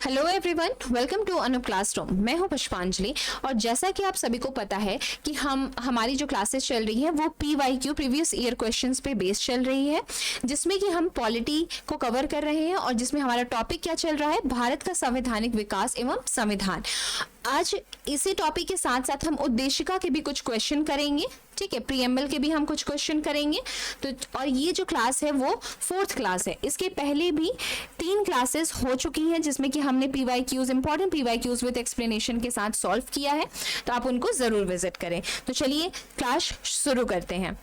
Hello everyone, welcome to Anu classroom. मैं हूं पुष्पांजलि और जैसा कि आप सभी को पता है कि हमारी जो क्लासेस चल रही है वो PYQ प्रीवियस ईयर क्वेश्चंस पे बेस्ड चल रही है, जिसमें कि हम पॉलिटी को कवर कर रहे हैं और जिसमें हमारा टॉपिक क्या चल रहा है, भारत का संवैधानिक विकास एवं संविधान। आज इसी टॉपिक के साथ साथ हम उद्देशिका के भी कुछ क्वेश्चन करेंगे, ठीक है, प्रीएम्बल के भी हम कुछ क्वेश्चन करेंगे। तो और ये जो क्लास है वो 4th क्लास है। इसके पहले भी 3 क्लासेस हो चुकी हैं जिसमें कि हमने PYQs, important PYQs with explanation के साथ सॉल्व किया है, तो आप उनको जरूर विजिट करें। तो चलिए क्लास शुरू करते हैं।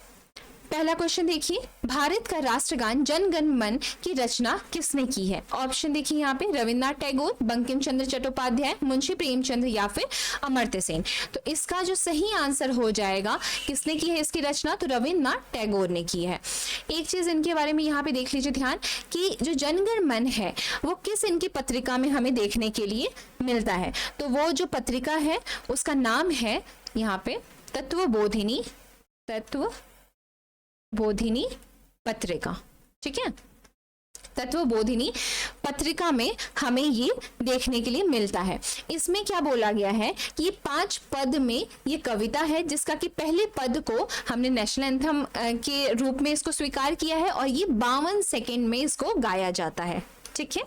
पहला क्वेश्चन देखिए, भारत का राष्ट्रगान जन गण मन की रचना किसने की है? ऑप्शन देखिए यहाँ पे, रविन्द्रनाथ टैगोर, बंकिम चंद्र चट्टोपाध्याय, मुंशी प्रेमचंद या फिर अमर्त्य सेन। तो इसका जो सही आंसर हो जाएगा, किसने की है इसकी रचना, तो रविन्द्रनाथ टैगोर ने की है। एक चीज इनके बारे में यहाँ पे देख लीजिए ध्यान कि जो जनगण मन है वो किस इनकी पत्रिका में हमें देखने के लिए मिलता है। तो वो जो पत्रिका है उसका नाम है यहाँ पे तत्वबोधिनी पत्रिका, ठीक है। तत्वबोधिनी पत्रिका में हमें ये देखने के लिए मिलता है। इसमें क्या बोला गया है कि 5 पद में ये कविता है, जिसका कि पहले पद को हमने नेशनल एंथम के रूप में इसको स्वीकार किया है और ये 52 सेकेंड में इसको गाया जाता है, ठीक है।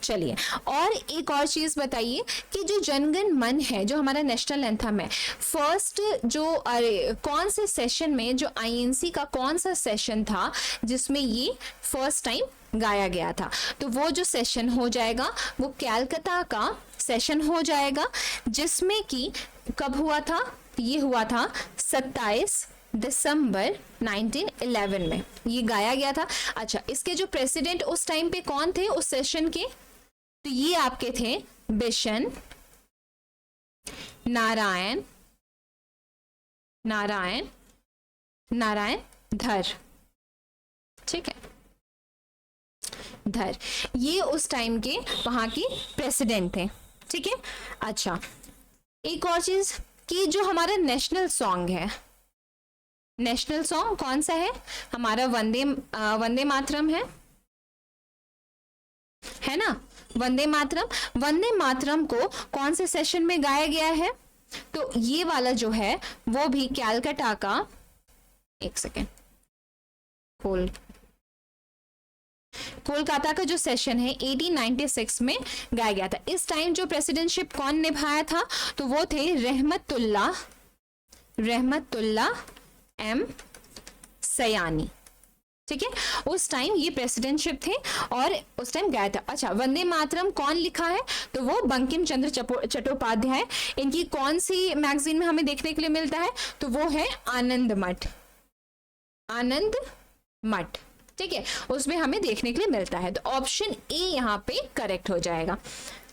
चलिए, और एक और चीज बताइए कि जो जनगण मन है, जो हमारा नेशनल एंथम है, फर्स्ट जो कौन से सेशन में, जो INC का कौन सा सेशन था जिसमें ये फर्स्ट टाइम गाया गया था? तो वो जो सेशन हो जाएगा वो कैलकाटा का सेशन हो जाएगा, जिसमें कि कब हुआ था? ये हुआ था 27 दिसंबर 1911 में ये गाया गया था। अच्छा, इसके जो प्रेसिडेंट उस टाइम पे कौन थे उस सेशन के? तो ये आपके थे बिशन नारायण धर, ठीक है, धर। ये उस टाइम के वहां के प्रेसिडेंट थे, ठीक है। अच्छा, एक और चीज कि जो हमारा नेशनल सॉन्ग है, नेशनल सॉन्ग कौन सा है? हमारा वंदे मातरम है ना, वंदे मातरम को कौन से सेशन में गाया गया है? तो ये वाला जो है वो भी कैलकाटा का, एक सेकेंड, कोलकाता का जो सेशन है 1896 में गाया गया था। इस टाइम जो प्रेसिडेंटशिप कौन निभाया था? तो वो थे रहमतुल्ला एम सयानी, ठीक है। उस टाइम ये प्रेसिडेंटशिप थे और उस टाइम गाया था। अच्छा, वंदे मातरम कौन लिखा है? तो वो बंकिम चंद्र चट्टोपाध्याय। इनकी कौन सी मैगजीन में हमें देखने के लिए मिलता है? तो वो है आनंद मठ, ठीक है, उसमें हमें देखने के लिए मिलता है। तो ऑप्शन ए यहाँ पे करेक्ट हो जाएगा।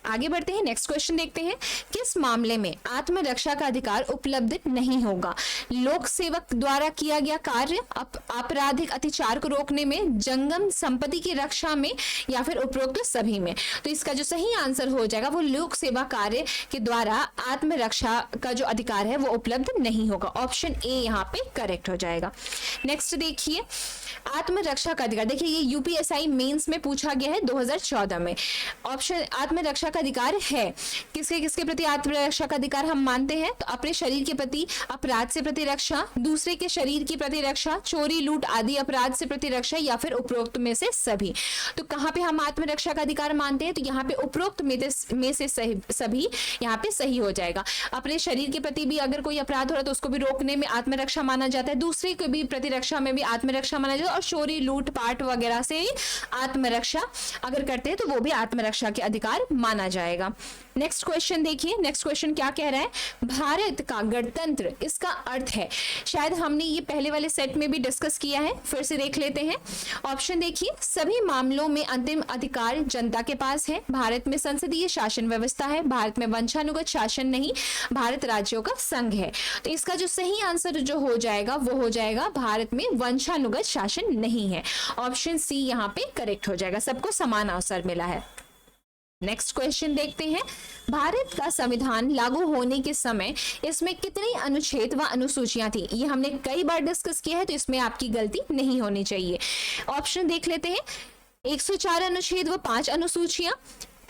आगे बढ़ते हैं, नेक्स्ट क्वेश्चन देखते हैं। किस मामले में आत्मरक्षा का अधिकार उपलब्ध नहीं होगा? लोक सेवक द्वारा किया गया कार्य, आपराधिक अत्याचार को रोकने में, जंगम संपत्ति की रक्षा में, या फिर उपरोक्त सभी में? तो इसका जो सही आंसर हो जाएगा वो लोक सेवा कार्य के द्वारा आत्मरक्षा का जो अधिकार है वो उपलब्ध नहीं होगा। ऑप्शन ए यहाँ पे करेक्ट हो जाएगा। नेक्स्ट देखिए, आत्मरक्षा का अधिकार, देखिए ये UPSI मेंस में पूछा गया है 2014 में। ऑप्शन आत्मरक्षा का अधिकार है किसके प्रति आत्मरक्षा का अधिकार हम मानते हैं? तो अपने शरीर के प्रति अपराध से प्रतिरक्षा, दूसरे के शरीर की प्रतिरक्षा, चोरी लूट आदि अपराध से प्रतिरक्षा, या फिर उपरोक्त में से सभी। तो कहां पे हम आत्मरक्षा का अधिकार मानते हैं? तो यहाँ पे उपरोक्त में से सभी यहाँ पे सही हो जाएगा। अपने शरीर के प्रति भी अगर कोई अपराध हो रहा है तो उसको भी रोकने में आत्मरक्षा माना जाता है, दूसरे को भी प्रतिरक्षा में भी आत्मरक्षा माना जाता है, और चोरी लूट पाट वगैरह से आत्मरक्षा अगर करते हैं तो वो भी आत्मरक्षा के अधिकार माना जाएगा। नेक्स्ट क्वेश्चन देखिए, नेक्स्ट क्वेश्चन क्या कह रहा है? भारत का गणतंत्र इसका अर्थ है। शायद हमने ये पहले वाले सेट में भी डिस्कस किया है, फिर से देख लेते हैं। ऑप्शन देखिए, सभी मामलों में अंतिम अधिकार जनता के पास है, भारत में संसदीय शासन व्यवस्था है, भारत में वंशानुगत शासन नहीं, भारत राज्यों का संघ है। तो इसका जो सही आंसर जो हो जाएगा वो हो जाएगा भारत में वंशानुगत शासन नहीं है। ऑप्शन सी यहाँ पे करेक्ट हो जाएगा, सबको समान अवसर मिला है। नेक्स्ट क्वेश्चन देखते हैं, भारत का संविधान लागू होने के समय इसमें कितनी अनुच्छेद व अनुसूचियां थी? ये हमने कई बार डिस्कस किया है, तो इसमें आपकी गलती नहीं होनी चाहिए। ऑप्शन देख लेते हैं, 104 अनुच्छेद व 5 अनुसूचियां,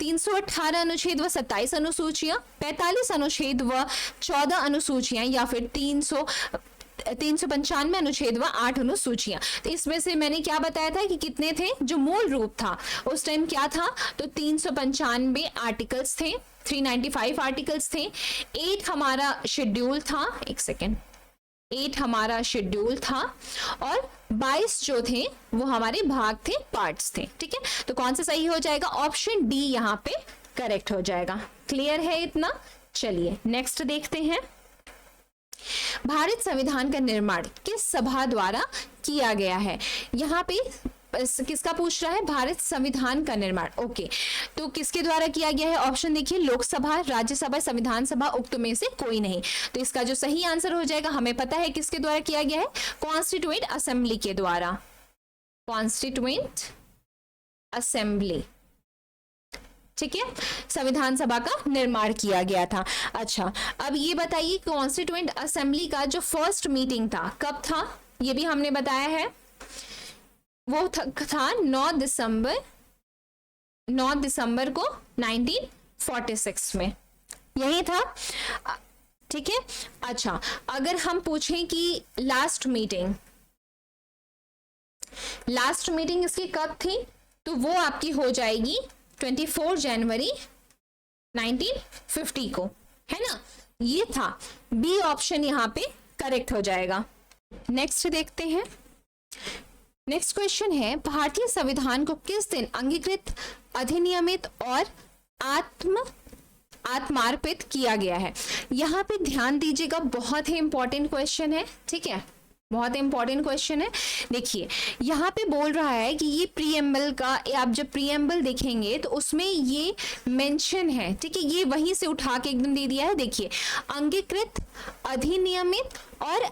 318 अनुच्छेद व 27 अनुसूचियां, 45 अनुच्छेद व 14 अनुसूचियां, या फिर 395 अनुच्छेद व 8 अनुसूचियां। तो इसमें से मैंने क्या बताया था कि कितने थे, जो मूल रूप था उस टाइम क्या था, तो 395 आर्टिकल्स थे, 395 आर्टिकल्स थे। 8 हमारा शेड्यूल था, एक सेकेंड, 8 हमारा शेड्यूल था और 22 जो थे वो हमारे भाग थे, पार्ट्स थे। ठीक है, तो कौन सा सही हो जाएगा, ऑप्शन डी यहाँ पे करेक्ट हो जाएगा। क्लियर है इतना? चलिए नेक्स्ट देखते हैं। भारत संविधान का निर्माण किस सभा द्वारा किया गया है? यहाँ पे किसका पूछ रहा है, भारत संविधान का निर्माण। ओके, तो किसके द्वारा किया गया है? ऑप्शन देखिए, लोकसभा, राज्यसभा, संविधान सभा, उक्त में से कोई नहीं। तो इसका जो सही आंसर हो जाएगा, हमें पता है किसके द्वारा किया गया है, कॉन्स्टिट्यूएंट असेंबली के द्वारा, कॉन्स्टिट्यूएंट असेंबली। ठीक है, संविधान सभा का निर्माण किया गया था। अच्छा, अब ये बताइए कॉन्स्टिट्यूएंट असेंबली का जो फर्स्ट मीटिंग था कब था, ये भी हमने बताया है, वो था 9 दिसंबर को 1946 में, यही था। ठीक है, अच्छा अगर हम पूछें कि लास्ट मीटिंग इसकी कब थी, तो वो आपकी हो जाएगी 24 जनवरी 1950 को, है ना, ये था। बी ऑप्शन यहाँ पे करेक्ट हो जाएगा। नेक्स्ट देखते हैं। नेक्स्ट क्वेश्चन है, भारतीय संविधान को किस दिन अंगीकृत, अधिनियमित और आत्मार्पित किया गया है? यहाँ पे ध्यान दीजिएगा, बहुत ही इंपॉर्टेंट क्वेश्चन है। ठीक है, बहुत इंपॉर्टेंट क्वेश्चन है। देखिए यहाँ पे बोल रहा है कि ये प्रीएम्बल का, आप जब प्रीएम्बल देखेंगे तो उसमें ये मेंशन है। ठीक है, ये वहीं से उठा के एकदम दे दिया है। देखिए, अंगीकृत, अधिनियमित और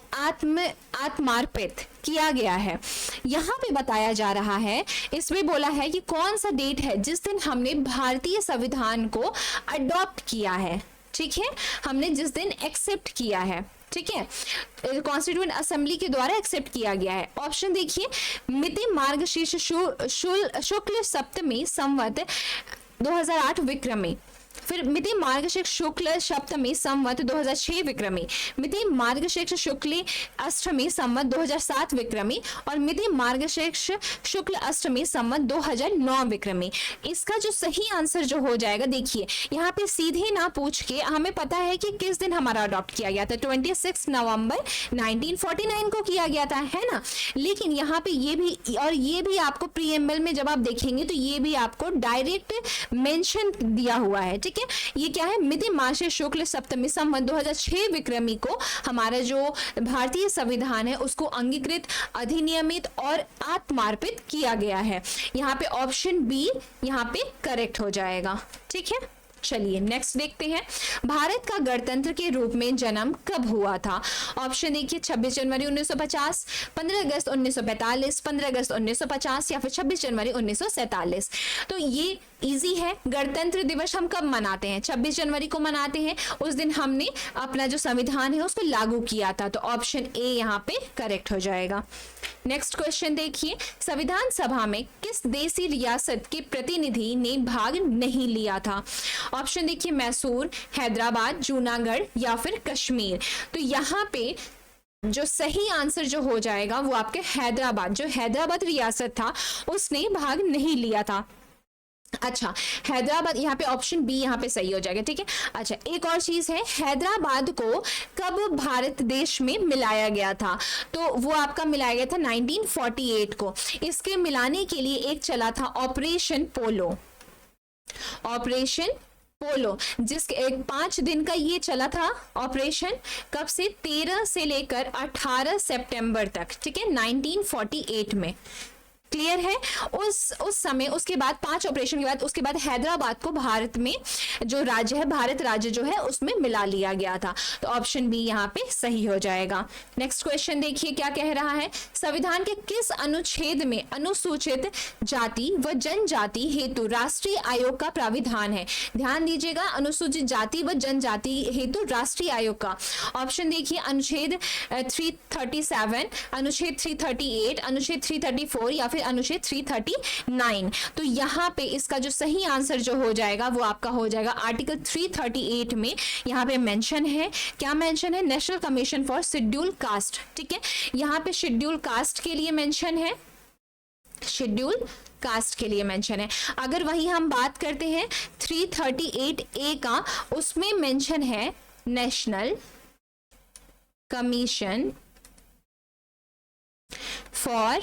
आत्मार्पित किया गया है। यहाँ पे बताया जा रहा है, इसमें बोला है कि कौन सा डेट है जिस दिन हमने भारतीय संविधान को अडॉप्ट किया है। ठीक है, हमने जिस दिन एक्सेप्ट किया है। ठीक है, कॉन्स्टिट्यूएंट असेंबली के द्वारा एक्सेप्ट किया गया है। ऑप्शन देखिए, मिति मार्गशीर्ष शुक्ल सप्तमी संवत 2008 विक्रमी, फिर मिति मार्गशीर्ष शुक्ल सप्तमी संवत 2006 विक्रमी, मिति मार्गशीर्ष शुक्ल अष्टमी संवत 2007 विक्रमी और मिति मार्गशीर्ष शुक्ल अष्टमी संवत 2009 विक्रमी। इसका जो सही आंसर जो हो जाएगा, देखिए यहाँ पे सीधे ना पूछ के हमें पता है कि किस दिन हमारा अडॉप्ट किया गया था, 26 नवंबर 1949 को किया गया था, है ना। लेकिन यहाँ पे ये भी आपको प्रीएम्बल में जब आप देखेंगे तो ये भी आपको डायरेक्ट मेंशन दिया हुआ है। ठीक है, ये क्या है, मिति मार्गशीर्ष शुक्ल सप्तमी संवत 2006 विक्रमी को हमारा जो भारतीय संविधान है उसको अंगीकृत, अधिनियमित और आत्मार्पित किया गया है। यहाँ पे ऑप्शन बी यहाँ पे करेक्ट हो जाएगा। ठीक है, चलिए नेक्स्ट देखते हैं। भारत का गणतंत्र के रूप में जन्म कब हुआ था? ऑप्शन देखिए, 26 जनवरी 1950, 15 अगस्त 1945, 15 अगस्त 1950 या फिर 26 जनवरी 1947। तो ये इजी है। गणतंत्र दिवस हम कब मनाते हैं? 26 जनवरी को मनाते हैं। उस दिन हमने अपना जो संविधान है उसको लागू किया था। तो ऑप्शन ए यहाँ पे करेक्ट हो जाएगा। नेक्स्ट क्वेश्चन देखिए, संविधान सभा में किस देसी रियासत के प्रतिनिधि ने भाग नहीं लिया था? ऑप्शन देखिए, मैसूर, हैदराबाद, जूनागढ़ या फिर कश्मीर। तो यहाँ पे जो सही आंसर जो हो जाएगा वो आपके हैदराबाद, जो हैदराबाद रियासत था उसने भाग नहीं लिया था। अच्छा, हैदराबाद यहाँ पे ऑप्शन बी यहाँ पे सही हो जाएगा। ठीक है, अच्छा एक और चीज है, हैदराबाद को कब भारत देश में मिलाया गया था? तो वो आपका मिलाया गया था 1948 को। इसके मिलाने के लिए एक चला था ऑपरेशन पोलो, ऑपरेशन पोलो, जिसके एक 5 दिन का ये चला था ऑपरेशन। कब से? 13 से लेकर 18 सितंबर तक। ठीक है, 1948 में। क्लियर है? उस समय उसके बाद 5 ऑपरेशन के बाद उसके बाद हैदराबाद को भारत में जो राज्य है, भारत राज्य जो है उसमें मिला लिया गया था। तो ऑप्शन बी यहाँ पे सही हो जाएगा। नेक्स्ट क्वेश्चन देखिए क्या कह रहा है, संविधान के किस अनुच्छेद में अनुसूचित जाति व जनजाति हेतु राष्ट्रीय आयोग का प्राविधान है? ध्यान दीजिएगा, अनुसूचित जाति व जनजाति हेतु राष्ट्रीय आयोग का ऑप्शन देखिए, अनुच्छेद 337, अनुच्छेद 338, अनुच्छेद 334 या फिर अनुच्छेद 339। तो यहाँ पे इसका जो सही आंसर जो हो जाएगा वो आपका हो जाएगा आर्टिकल 338 में। यहाँ पे मेंशन है, क्या मेंशन है? National commission for schedule caste. ठीक है, यहाँ पे शेड्यूल कास्ट के लिए मेंशन है, शेड्यूल कास्ट के लिए मेंशन है। अगर वही हम बात करते हैं 338A का, उसमें मेंशन है national commission for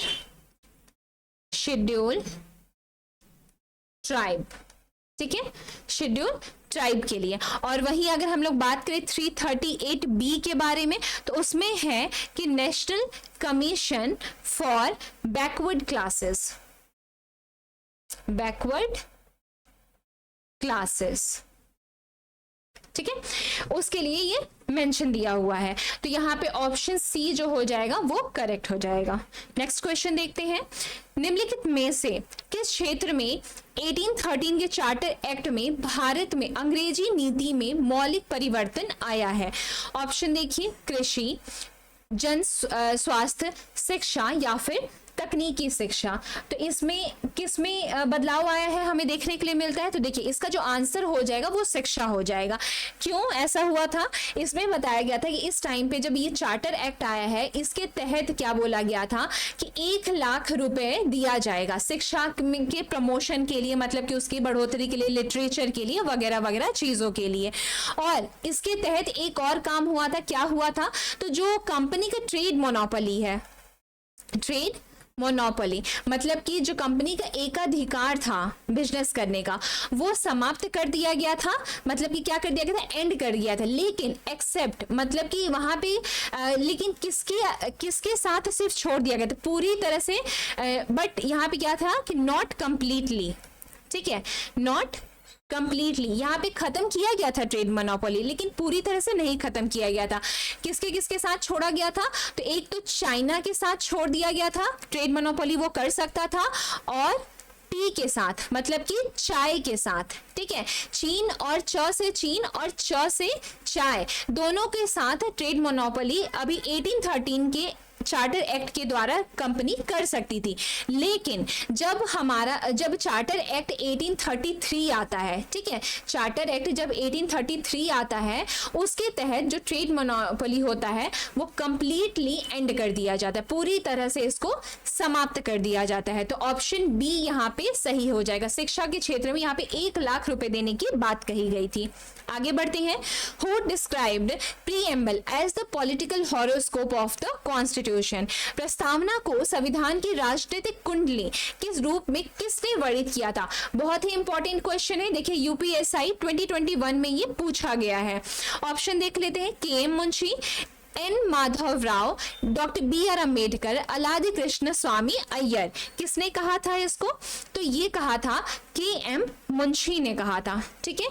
schedule tribe. ठीक है, शेड्यूल ट्राइब के लिए। और वहीं अगर हम लोग बात करें 338B के बारे में, तो उसमें है कि national commission for backward classes, backward classes. ठीक है, उसके लिए ये मेंशन दिया हुआ है। तो यहाँ पे ऑप्शन सी जो हो जाएगा वो करेक्ट हो जाएगा। नेक्स्ट क्वेश्चन देखते हैं, निम्नलिखित में से किस क्षेत्र में 1813 के चार्टर एक्ट में भारत में अंग्रेजी नीति में मौलिक परिवर्तन आया है? ऑप्शन देखिए, कृषि, जन स्वास्थ्य, शिक्षा या फिर तकनीकी शिक्षा। तो इसमें किसमें बदलाव आया है हमें देखने के लिए मिलता है? तो देखिए इसका जो आंसर हो जाएगा वो शिक्षा हो जाएगा। क्यों ऐसा हुआ था? इसमें बताया गया था कि इस टाइम पे जब ये चार्टर एक्ट आया है, इसके तहत क्या बोला गया था कि 1 लाख रुपए दिया जाएगा शिक्षा के प्रमोशन के लिए, मतलब कि उसकी बढ़ोतरी के लिए, लिटरेचर के लिए, वगैरह वगैरह चीजों के लिए। और इसके तहत एक और काम हुआ था, क्या हुआ था? तो जो कंपनी का ट्रेड मोनोपोली है, ट्रेड मोनोपोली मतलब कि जो कंपनी का एकाधिकार था बिजनेस करने का, वो समाप्त कर दिया गया था। मतलब कि क्या कर दिया गया था? एंड कर दिया था। लेकिन एक्सेप्ट मतलब कि वहां पे लेकिन किसके साथ सिर्फ छोड़ दिया गया था पूरी तरह से, बट यहाँ पे क्या था कि नॉट कंप्लीटली। ठीक है, नॉट कंप्लीटली यहाँ पे खत्म किया गया था ट्रेड मोनोपोली, लेकिन पूरी तरह से नहीं खत्म किया गया था। किसके किसके साथ छोड़ा गया था? तो एक तो चाइना के साथ छोड़ दिया गया था, ट्रेड मोनोपोली वो कर सकता था, और टी के साथ मतलब कि चाय के साथ। ठीक है, चीन और च से चीन और च से चाय, दोनों के साथ ट्रेड मोनोपोली अभी 1813 के चार्टर एक्ट के द्वारा कंपनी कर सकती थी। लेकिन जब चार्टर एक्ट 1833 आता है, ठीक है, चार्टर एक्ट जब 1833 आता है, उसके तहत जो ट्रेड मोनोपोली होता है वो कंप्लीटली एंड कर दिया जाता है, पूरी तरह से इसको समाप्त कर दिया जाता है। तो ऑप्शन बी यहाँ पे सही हो जाएगा। शिक्षा के क्षेत्र में यहाँ पे 1 लाख रुपए देने की बात कही गई थी। आगे बढ़ते हैं, who described preamble as the political horoscope of the constitution. प्रस्तावना को संविधान की राजनीतिक कुंडली किस रूप में किसने वर्णित किया था? बहुत ही इंपॉर्टेंट क्वेश्चन है। देखिए यूपीएससी 2021 में ये पूछा गया है। ऑप्शन देख लेते हैं, K M. Munshi, N Madhava Rao, doctor B R. Ambedkar, Alladi Krishnaswami Iyer. किसने कहा था इसको? तो ये कहा था के.एम. मुंशी ने कहा था। ठीक है,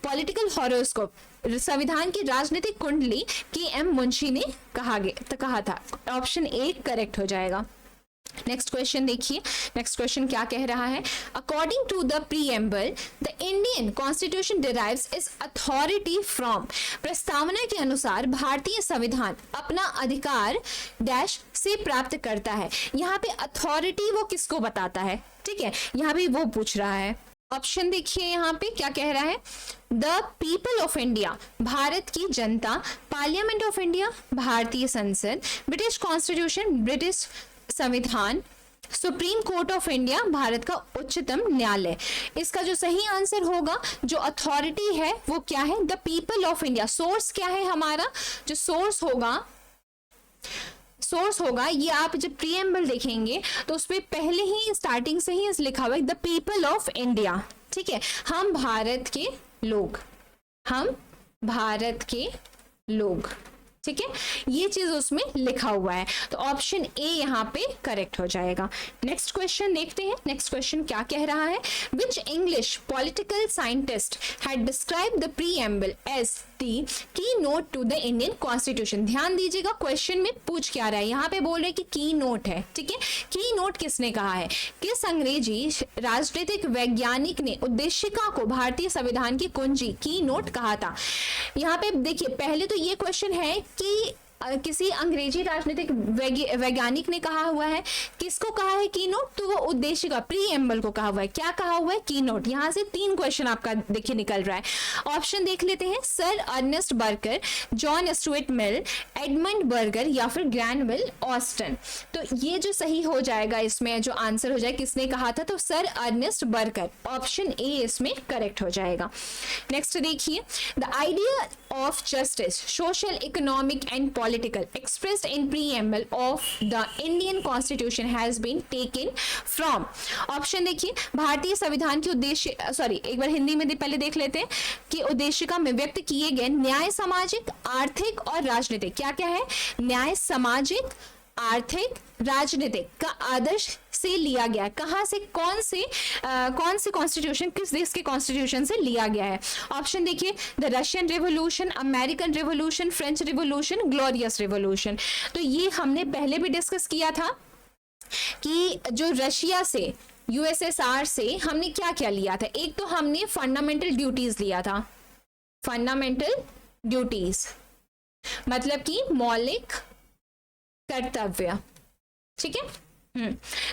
पॉलिटिकल हॉरोस्कोप संविधान की राजनीतिक कुंडली के.एम. मुंशी ने कहा था। ऑप्शन ए करेक्ट हो जाएगा। नेक्स्ट क्वेश्चन देखिए, नेक्स्ट क्वेश्चन क्या कह रहा है? According to the preamble the Indian constitution derives its authority from. प्रस्तावना के अनुसार भारतीय संविधान अपना अधिकार डैश से प्राप्त करता है। यहाँ पे अथॉरिटी वो किसको बताता है? ठीक है, यहाँ भी वो पूछ रहा है। ऑप्शन देखिए यहाँ पे क्या कह रहा है? The people of India Bharat की जनता, पार्लियामेंट ऑफ इंडिया भारतीय संसद, ब्रिटिश कॉन्स्टिट्यूशन ब्रिटिश संविधान, supreme court of India Bharat का उच्चतम न्यायालय। इसका जो सही आंसर होगा, जो अथॉरिटी है वो क्या है? The people of India. Source क्या है हमारा? जो सोर्स होगा ये आप जब प्रीएम्बल देखेंगे तो उसमें पहले ही स्टार्टिंग से ही लिखा हुआ है द पीपल ऑफ इंडिया। ठीक है, हम भारत के लोग, हम भारत के लोग। ठीक है, ये चीज उसमें लिखा हुआ है, तो ऑप्शन ए यहाँ पे करेक्ट हो जाएगा। नेक्स्ट क्वेश्चन देखते हैं। नेक्स्ट क्वेश्चन क्या कह रहा है, which English political scientist had described the preamble as the keynote to the Indian constitution. ध्यान दीजिएगा क्वेश्चन में पूछ क्या रहा है, यहाँ पे बोल रहे हैं कि की नोट है, ठीक है, की नोट किसने कहा है, किस अंग्रेजी राजनीतिक वैज्ञानिक ने उद्देशिका को भारतीय संविधान की कुंजी की नोट कहा था। यहाँ पे देखिए पहले तो ये क्वेश्चन है कि किसी अंग्रेजी राजनीतिक वैज्ञानिक ने कहा हुआ है, किसको कहा है की नोट, तो वो उद्देशिका प्रीएम्बल को कहा हुआ है। क्या कहा हुआ है, की नोट। यहां से 3 क्वेश्चन आपका देखिए निकल रहा है। ऑप्शन देख लेते हैं, sir Ernest Barker, John Stuart Mill, Edmund Burke या फिर ग्रैनविल ऑस्टन। तो ये जो सही हो जाएगा इसमें जो आंसर हो जाए किसने कहा था, तो sir Ernest Barker, option A इसमें करेक्ट हो जाएगा। नेक्स्ट देखिए, the idea of justice social economic and political expressed in preamble of the Indian Constitution has been taken from। Option देखिए, भारतीय संविधान के उद्देश्य, सॉरी एक बार हिंदी में पहले देख लेते हैं कि उद्देशिका में व्यक्त किए गए न्याय, सामाजिक, आर्थिक और राजनीतिक, क्या क्या है, न्याय, सामाजिक, आर्थिक, राजनीतिक का आदर्श से लिया गया है। कहां से, कौन से कॉन्स्टिट्यूशन, किस देश के कॉन्स्टिट्यूशन से लिया गया है। ऑप्शन देखिए, the Russian revolution, American revolution, French revolution, glorious revolution. तो ये हमने पहले भी डिस्कस किया था कि जो रशिया से, यूएसएसआर से हमने क्या क्या लिया था। एक तो हमने फंडामेंटल ड्यूटीज लिया था, फंडामेंटल ड्यूटीज मतलब कि मौलिक कर्तव्य, ठीक है।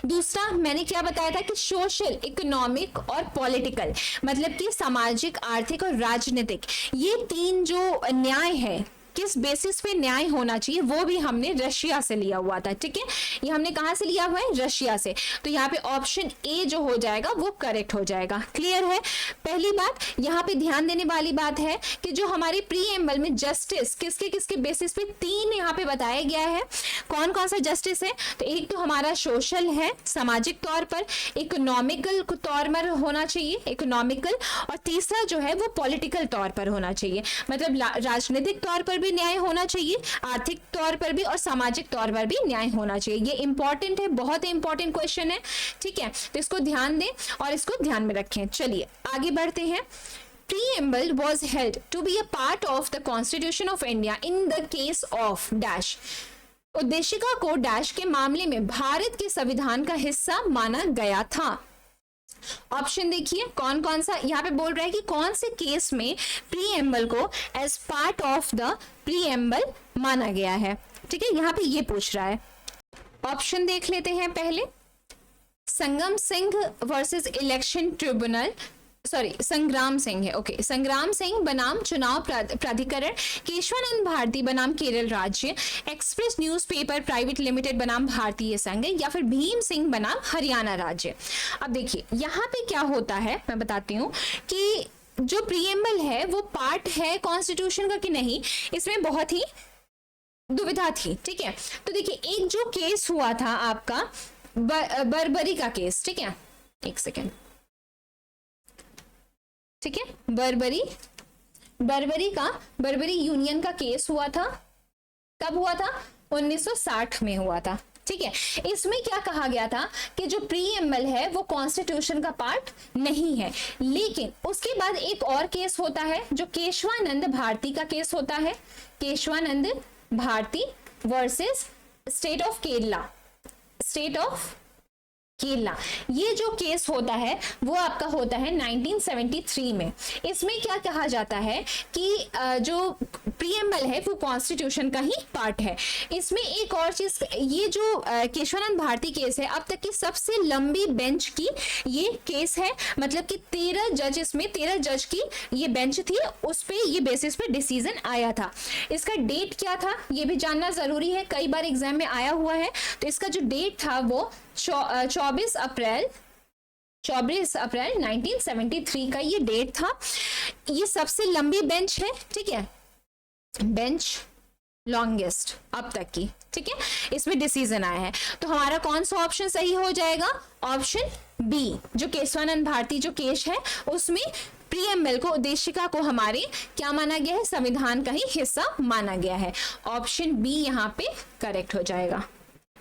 दूसरा मैंने क्या बताया था कि सोशल, इकोनॉमिक और पॉलिटिकल मतलब कि सामाजिक, आर्थिक और राजनीतिक, ये 3 जो न्याय है, किस बेसिस पे न्याय होना चाहिए, वो भी हमने रशिया से लिया हुआ था, ठीक है। ये हमने कहां से लिया हुआ है, रशिया से। तो यहाँ पे ऑप्शन ए जो हो जाएगा वो करेक्ट हो जाएगा। क्लियर है। पहली बात यहाँ पे ध्यान देने वाली बात है कि जो हमारे प्रीएम्बल में जस्टिस किसके किसके बेसिस पे 3 यहाँ पे बताया गया है। कौन कौन सा जस्टिस है, तो एक तो हमारा सोशल है, सामाजिक तौर पर, इकोनॉमिकल तौर पर होना चाहिए, इकोनॉमिकल, और तीसरा जो है वो पॉलिटिकल तौर पर होना चाहिए, मतलब राजनीतिक तौर पर न्याय होना चाहिए, आर्थिक तौर पर भी और सामाजिक तौर पर भी न्याय होना चाहिए। ये इंपॉर्टेंट है, बहुत इंपॉर्टेंट क्वेश्चन है, ठीक है। तो इसको ध्यान दें और इसको ध्यान में रखें। चलिए आगे बढ़ते हैं। Preamble was held to be a part of the Constitution of India in the case of dash। उद्देशिका को डैश के मामले में भारत के संविधान का हिस्सा माना गया था। ऑप्शन देखिए कौन कौन सा, यहाँ पे बोल रहा है कि कौन से केस में प्रीएम्बल को as part of the preamble माना गया है, ठीक है, यहाँ पे ये पूछ रहा है। ऑप्शन देख लेते हैं पहले, Sangam Singh versus election tribunal, sorry Sangram Singh है, ओके, संग्राम सिंह बनाम चुनाव प्राधिकरण, केशवानंद भारती बनाम केरल राज्य, एक्सप्रेस न्यूज़पेपर प्राइवेट लिमिटेड बनाम भारतीय संघ, या फिर भीम सिंह बनाम हरियाणा राज्य। अब देखिए यहाँ पे क्या होता है, मैं बताती हूँ कि जो प्रीएम्बल है वो पार्ट है कॉन्स्टिट्यूशन का कि नहीं, इसमें बहुत ही दुविधा थी, ठीक है। तो देखिए एक जो केस हुआ था आपका बर्बरी का केस, ठीक है, एक सेकेंड, ठीक है, बर्बरी यूनियन का केस हुआ था, कब हुआ था, 1960 में हुआ था, ठीक है। इसमें क्या कहा गया था कि जो प्रीएम्बल है वो कॉन्स्टिट्यूशन का पार्ट नहीं है, लेकिन उसके बाद एक और केस होता है जो केशवानंद भारती का केस होता है, Keshavananda Bharati versus state of Kerala, ये जो केस होता है वो आपका होता है 1973 में। इसमें क्या कहा जाता है कि जो प्रीएम्बल है वो कॉन्स्टिट्यूशन का ही पार्ट है। इसमें एक और चीज, ये जो केशवानंद भारती केस है अब तक की सबसे लंबी बेंच की ये केस है, मतलब कि 13 जज, इसमें 13 जज की ये बेंच थी, उस पे ये बेसिस पे डिसीजन आया था। इसका डेट क्या था ये भी जानना जरूरी है, कई बार एग्जाम में आया हुआ है। तो इसका जो डेट था वो 24 अप्रैल 1973 का ये डेट था। ये सबसे लंबी बेंच है, ठीक है, बेंच लॉन्गेस्ट अब तक की, ठीक है, इसमें डिसीजन आया है। तो हमारा कौन सा ऑप्शन सही हो जाएगा, ऑप्शन बी, जो केशवानंद भारती जो केस है उसमें प्रीएम्बल को, उद्देशिका को हमारे क्या माना गया है, संविधान का ही हिस्सा माना गया है। ऑप्शन बी यहाँ पे करेक्ट हो जाएगा।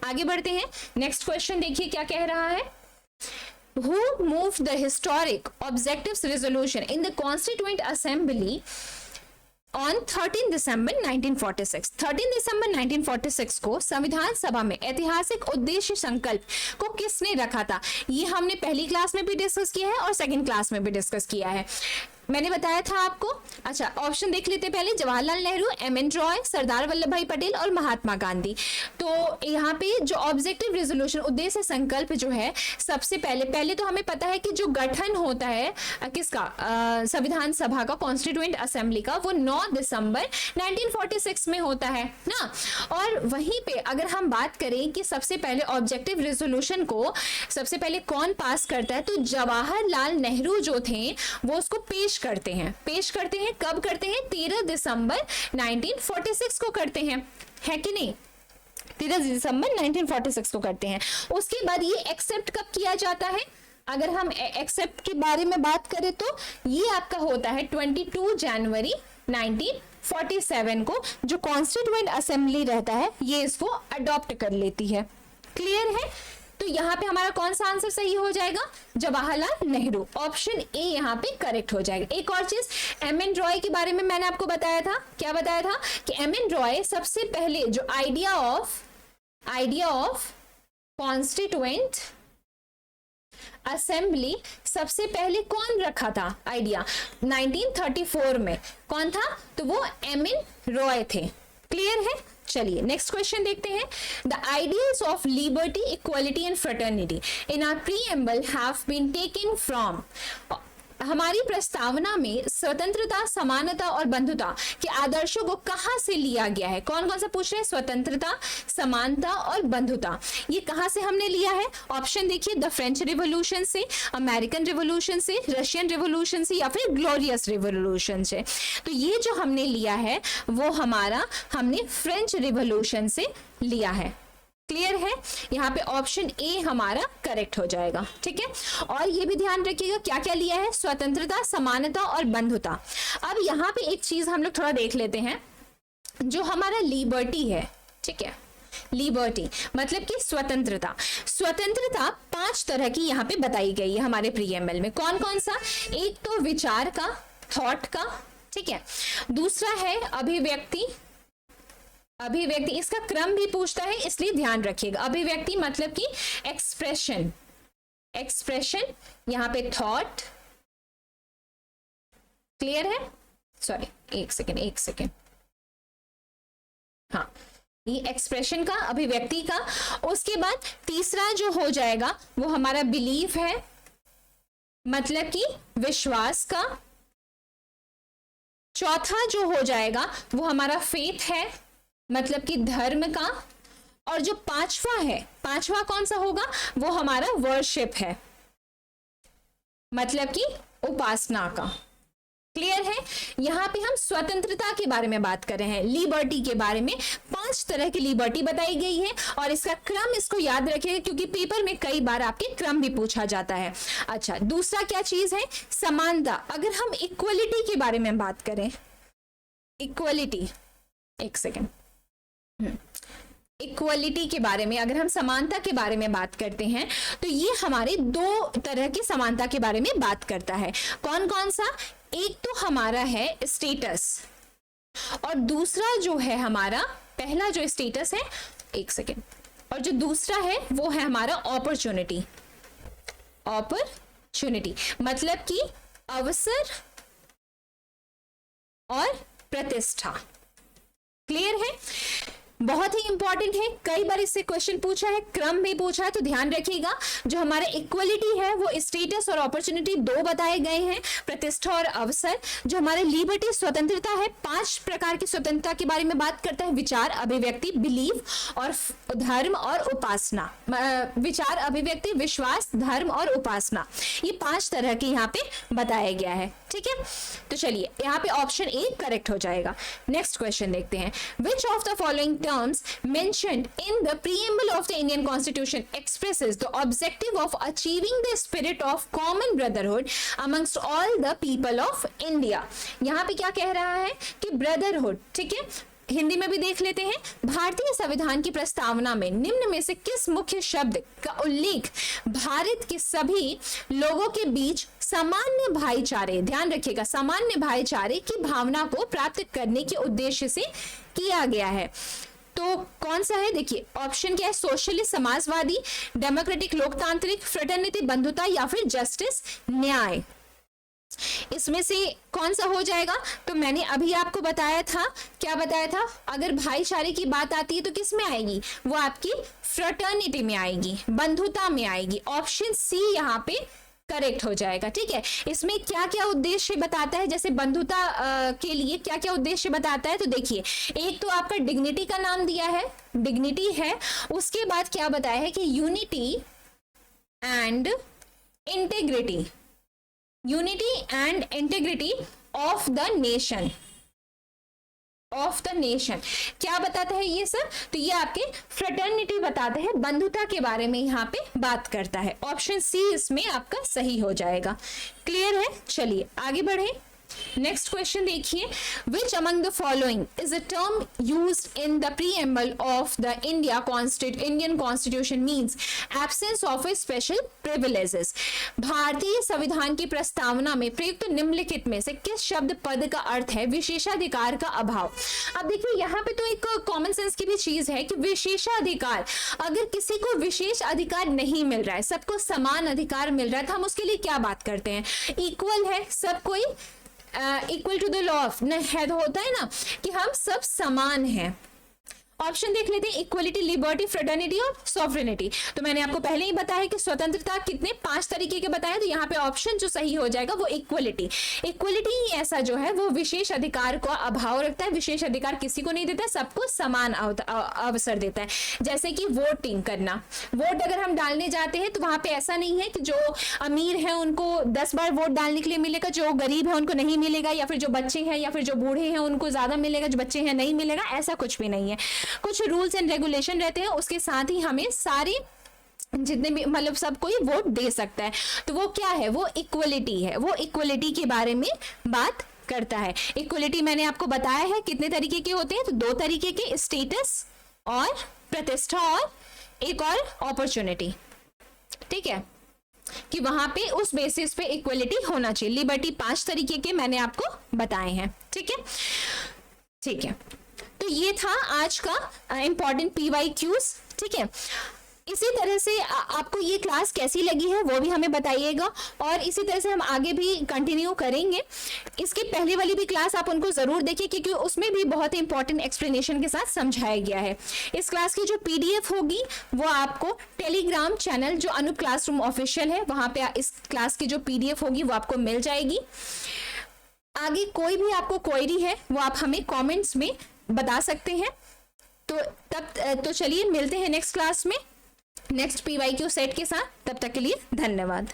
आगे बढ़ते हैं, नेक्स्ट क्वेश्चन देखिए क्या कह रहा है। Who moved the historic objectives resolution in the Constituent Assembly on 13 दिसंबर 1946? 13 दिसंबर 1946 को संविधान सभा में ऐतिहासिक उद्देश्य संकल्प को किसने रखा था? ये हमने पहली क्लास में भी डिस्कस किया है और सेकंड क्लास में भी डिस्कस किया है, मैंने बताया था आपको। अच्छा, ऑप्शन देख लेते पहले। जवाहरलाल नेहरू, एम.एन. रॉय, सरदार वल्लभ भाई पटेल और महात्मा गांधी। तो यहाँ पे जो ऑब्जेक्टिव रेजोल्यूशन, उद्देश्य संकल्प जो है, सबसे पहले तो हमें पता है कि जो गठन होता है किसका, संविधान सभा का, कॉन्स्टिट्यूएंट असेंबली का, वो 9 दिसंबर 1946 में होता है ना। और वहीं पे अगर हम बात करें कि सबसे पहले ऑब्जेक्टिव रेजोल्यूशन को सबसे पहले कौन पास करता है, तो जवाहरलाल नेहरू जो थे वो उसको पेश करते हैं। कब करते हैं? 13 दिसंबर 1946 को करते हैं, है कि नहीं? 13 दिसंबर 1946 को करते हैं। उसके बाद ये एक्सेप्ट कब किया जाता है? अगर हम एक्सेप्ट के बारे में बात करें तो ये आपका होता है 22 जनवरी 1947 को, जो कॉन्स्टिट्यूएंट असेंबली रहता है ये इसको अडॉप्ट कर लेती है। क्लियर है? तो यहाँ पे हमारा कौन सा आंसर सही हो जाएगा? जवाहरलाल नेहरू। ऑप्शन ए यहाँ पे करेक्ट हो जाएगा। एक और चीज, एम.एन. रॉय के बारे में मैंने आपको बताया था, क्या बताया था कि एम.एन. रॉय सबसे पहले जो आइडिया ऑफ कॉन्स्टिट्यूएंट असेंबली सबसे पहले कौन रखा था आइडिया? 1934 में कौन था? तो वो एम.एन. रॉय थे। क्लियर है? चलिए नेक्स्ट क्वेश्चन देखते हैं। The ideals of liberty, equality and fraternity in our preamble have been taken from. हमारी प्रस्तावना में स्वतंत्रता, समानता और बंधुता के आदर्शों को कहां से लिया गया है? कौन कौन सा पूछ रहे हैं? स्वतंत्रता, समानता और बंधुता, ये कहां से हमने लिया है? ऑप्शन देखिए, द फ्रेंच रिवॉल्यूशन से, अमेरिकन रिवॉल्यूशन से, रशियन रिवॉल्यूशन से या फिर ग्लोरियस रिवॉल्यूशन से। तो ये जो हमने लिया है वो हमने फ्रेंच रिवॉल्यूशन से लिया है। क्लियर है? यहाँ पे ऑप्शन ए हमारा करेक्ट हो जाएगा। ठीक है, और ये भी ध्यान रखिएगा क्या क्या लिया है? स्वतंत्रता, समानता और बंधुता। अब यहाँ पे एक चीज हम लोग थोड़ा देख लेते हैं, जो हमारा लिबर्टी है, ठीक है, लिबर्टी मतलब कि स्वतंत्रता। स्वतंत्रता 5 तरह की यहाँ पे बताई गई है हमारे प्रीएम्बल में। कौन कौन सा? एक तो विचार का, थॉट का, ठीक है। दूसरा है अभिव्यक्ति, इसका क्रम भी पूछता है इसलिए ध्यान रखिएगा। अभिव्यक्ति मतलब कि एक्सप्रेशन, यहां पे थॉट। क्लियर है? सॉरी, एक सेकेंड। हाँ, ये एक्सप्रेशन का, अभिव्यक्ति का। उसके बाद तीसरा जो हो जाएगा वो हमारा बिलीफ है, मतलब कि विश्वास का। चौथा जो हो जाएगा वो हमारा फेथ है, मतलब कि धर्म का। और जो पांचवा कौन सा होगा? वो हमारा वर्शिप है, मतलब कि उपासना का। क्लियर है? यहाँ पे हम स्वतंत्रता के बारे में बात कर रहे हैं, लिबर्टी के बारे में। 5 तरह की लिबर्टी बताई गई है और इसका क्रम इसको याद रखिएगा क्योंकि पेपर में कई बार आपके क्रम भी पूछा जाता है। अच्छा, दूसरा क्या चीज है? समानता। अगर हम इक्वलिटी के बारे में बात करें, इक्वलिटी, एक सेकेंड, इक्वलिटी के बारे में अगर हम समानता के बारे में बात करते हैं तो ये हमारे 2 तरह की समानता के बारे में बात करता है। कौन कौन सा? एक तो हमारा है स्टेटस, और दूसरा जो है हमारा, पहला जो स्टेटस है, एक सेकेंड, और जो दूसरा है वो है हमारा अपॉर्चुनिटी मतलब कि अवसर और प्रतिष्ठा। क्लियर है? बहुत ही इंपॉर्टेंट है, कई बार इससे क्वेश्चन पूछा है, क्रम भी पूछा है, तो ध्यान रखिएगा। जो हमारा इक्वलिटी है वो स्टेटस और अपॉर्चुनिटी 2 बताए गए हैं, प्रतिष्ठा और अवसर। जो हमारे लिबर्टी, स्वतंत्रता है, 5 प्रकार की स्वतंत्रता के बारे में बात करता है, विचार, अभिव्यक्ति, बिलीफ और धर्म और उपासना। विचार, अभिव्यक्ति, विश्वास, धर्म और उपासना, ये 5 तरह के यहाँ पे बताया गया है। ठीक है, तो चलिए यहाँ पे ऑप्शन ए करेक्ट हो जाएगा। नेक्स्ट क्वेश्चन देखते हैं। Which of the following terms mentioned in the preamble of the Indian Constitution expresses the objective of achieving the spirit of common brotherhood amongst all the people of India. यहाँ पे क्या कह रहा है कि brotherhood, ठीक है, हिंदी में भी देख लेते हैं। भारतीय संविधान की प्रस्तावना में निम्न में से किस मुख्य शब्द का उल्लेख भारत के सभी लोगों के बीच सामान्य भाईचारे, ध्यान रखिएगा, सामान्य भाईचारे की भावना को प्राप्त करने के उद्देश्य से किया गया है? तो कौन सा है? देखिए ऑप्शन क्या है, सोशलिस्ट समाजवादी, डेमोक्रेटिक लोकतांत्रिक, फ्रेटर्निटी बंधुता, या फिर जस्टिस न्याय। इसमें से कौन सा हो जाएगा? तो मैंने अभी आपको बताया था, क्या बताया था, अगर भाईचारे की बात आती है तो किस में आएगी? वो आपकी फ्रेटर्निटी में आएगी, बंधुता में आएगी। ऑप्शन सी यहाँ पे करेक्ट हो जाएगा, ठीक है। इसमें क्या क्या उद्देश्य बताता है, जैसे बंधुता के लिए क्या क्या उद्देश्य बताता है? तो देखिए, एक तो आपका डिग्निटी का नाम दिया है, डिग्निटी है, उसके बाद क्या बताया है कि unity and integrity, unity and integrity of the nation, of the nation क्या बताता है ये सर? तो ये आपके फ्रेटर्निटी बताते हैं, बंधुता के बारे में यहाँ पे बात करता है। ऑप्शन सी इसमें आपका सही हो जाएगा। क्लियर है? चलिए आगे बढ़े। नेक्स्ट क्वेश्चन देखिए, which among the following is a term used in the preamble of the Indian constitution means absence of A special privileges. भारतीय संविधान की प्रस्तावना में प्रयुक्त निम्नलिखित में से किस शब्द पद का अर्थ है विशेषाधिकार का अभाव? अब देखिए यहाँ पे तो एक कॉमन सेंस की भी चीज है कि विशेषाधिकार, अगर किसी को विशेष अधिकार नहीं मिल रहा है, सबको समान अधिकार मिल रहा है, तो हम उसके लिए क्या बात करते हैं? इक्वल है सब कोई, equal to the law of है, तो होता है ना कि हम सब समान हैं। ऑप्शन देख लेते हैं, इक्वलिटी, लिबर्टी, फ्रेटर्निटी और सॉवरेनिटी। तो मैंने आपको पहले ही बताया कि स्वतंत्रता कितने 5 तरीके के बताया, तो यहाँ पे ऑप्शन जो सही हो जाएगा वो इक्वलिटी। इक्वलिटी ही ऐसा जो है वो विशेष अधिकार को अभाव रखता है, विशेष अधिकार किसी को नहीं देता, सबको समान अवसर देता है। जैसे कि वोटिंग करना, वोट अगर हम डालने जाते हैं तो वहां पे ऐसा नहीं है कि जो अमीर है उनको 10 बार वोट डालने के लिए मिलेगा, जो गरीब है उनको नहीं मिलेगा, या फिर जो बच्चे हैं या फिर जो बूढ़े हैं उनको ज्यादा मिलेगा, जो बच्चे हैं नहीं मिलेगा, ऐसा कुछ भी नहीं है। कुछ रूल्स एंड रेगुलेशन रहते हैं, उसके साथ ही हमें सारे जितने भी मतलब सब कोई वोट दे सकता है। तो वो क्या है? वो इक्वलिटी है, वो इक्वलिटी के बारे में बात करता है। इक्वलिटी मैंने आपको बताया है कितने तरीके के होते हैं, तो 2 तरीके के, स्टेटस और प्रतिष्ठा, और एक और अपॉर्चुनिटी, ठीक है, कि वहां पे उस बेसिस पे इक्वलिटी होना चाहिए। लिबर्टी 5 तरीके के मैंने आपको बताए हैं, ठीक है, ठीक है। तो ये था आज का इंपॉर्टेंट PYQs, ठीक है। इसी तरह से आपको ये क्लास कैसी लगी है वो भी हमें बताइएगा, और इसी तरह से हम आगे भी कंटिन्यू करेंगे। इसके पहले वाली भी क्लास आप उनको जरूर देखिए, क्योंकि उसमें भी बहुत इंपॉर्टेंट एक्सप्लेनेशन के साथ समझाया गया है। इस क्लास की जो PDF होगी वो आपको टेलीग्राम चैनल जो अनूप क्लासरूम ऑफिशियल है, वहां पे इस क्लास की जो PDF होगी वो आपको मिल जाएगी। आगे कोई भी आपको क्वेरी है वो आप हमें कमेंट्स में बता सकते हैं। तो चलिए मिलते हैं नेक्स्ट क्लास में नेक्स्ट PYQ सेट के साथ। तब तक के लिए धन्यवाद।